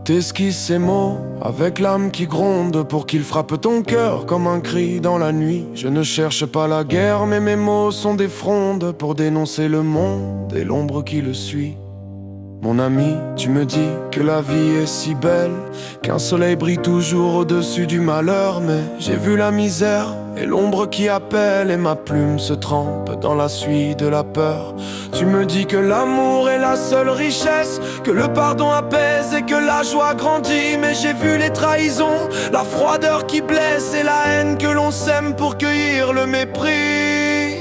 T'esquisses ces mots avec l'âme qui gronde pour qu'ils frappent ton cœur comme un cri dans la nuit. Je ne cherche pas la guerre, mais mes mots sont des frondes pour dénoncer le monde et l'ombre qui le suit. Mon ami, tu me dis que la vie est si belle, qu'un soleil brille toujours au-dessus du malheur. Mais j'ai vu la misère et l'ombre qui appelle, et ma plume se trempe dans la suie de la peur. Tu me dis que l'amour est la seule richesse, que le pardon apaise et que la joie grandit. Mais j'ai vu les trahisons, la froideur qui blesse et la haine que l'on sème pour cueillir le mépris.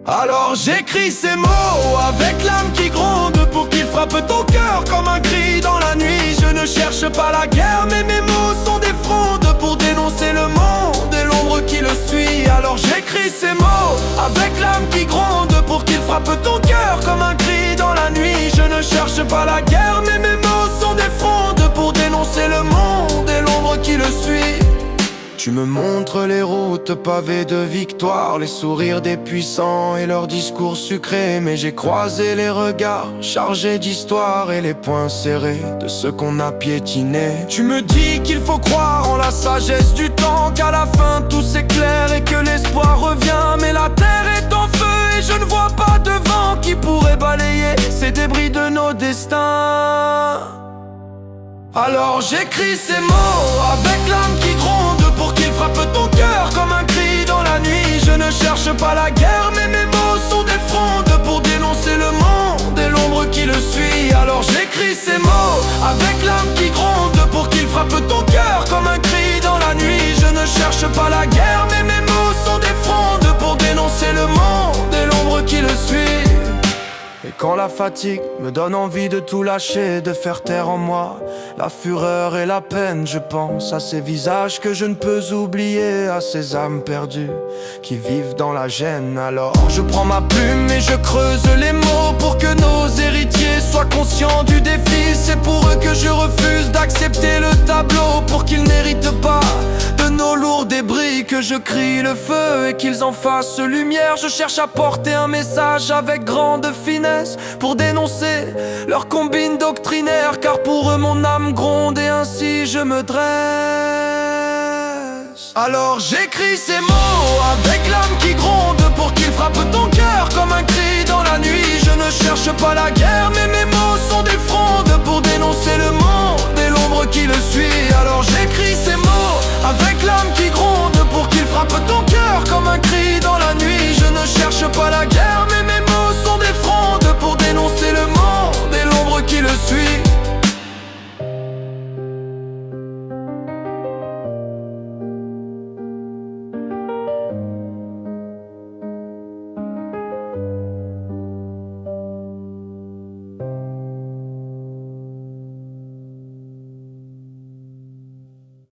Alors j'écris ces mots avec l'âme qui gronde pour qu'ils frappent ton cœur comme un cri dans la nuit. Je ne cherche pas la guerre, mais mes mots sont des frondes pour dénoncer le monde et l'ombre qui le suit. Alors j'écris ces mots avec l'âme qui gronde pour qu'ils frappent ton cœur comme un cri dans la nuit. Je ne cherche pas la guerre, mais mes mots sont des frondes pour dénoncer le monde et l'ombre qui le suit. Tu me montres les routes pavées de victoire, les sourires des puissants et leurs discours sucrés. Mais j'ai croisé les regards chargés d'histoire et les poings serrés de ceux qu'on a piétinés. Tu me dis qu'il faut croire en la sagesse du temps, qu'à la fin tout s'éclaire et que l'espoir revient. Mais la terre est en feu et je ne vois pas de vent qui pourrait balayer ces débris de nos destins. Alors j'écris ces mots avec l'âme qui gronde pour qu'ils frappent ton cœur comme un cri dans la nuit. Je ne cherche pas la guerre, mais mes mots sont des frondes pour dénoncer le monde et l'ombre qui le suit. Alors j'écris ces mots avec l'âme qui gronde pour qu'ils frappent ton cœur comme un cri dans la nuit. Je ne cherche pas la guerre, mais mes mots sont des frondes pour dénoncer le monde et l'ombre qui le suit. Et quand la fatigue me donne envie de tout lâcher, de faire taire en moi la fureur et la peine, je pense à ces visages que je ne peux oublier, à ces âmes perdues qui vivent dans la gêne. Alors je prends ma plume et je creuse les mots pour que nos héritiers soient conscients du défi. C'est pour eux que je refuse d'accepter le tableau, pour qu'ils n'héritent pas de nos lourds débris. Que je crie le feu et qu'ils en fassent lumière. Je cherche à porter un message avec grande finesse pour dénoncer leurs combines doctrinaires, car pour eux mon âme gronde et ainsi je me dresse. Alors j'écris ces mots avec l'âme qui gronde pour qu'ils frappent ton cœur comme un cri dans la nuit. Je ne cherche pas la guerre, mais mes mots sont des frondes pour dénoncer le monde et l'ombre qui le suit. Alors j'écris ces mots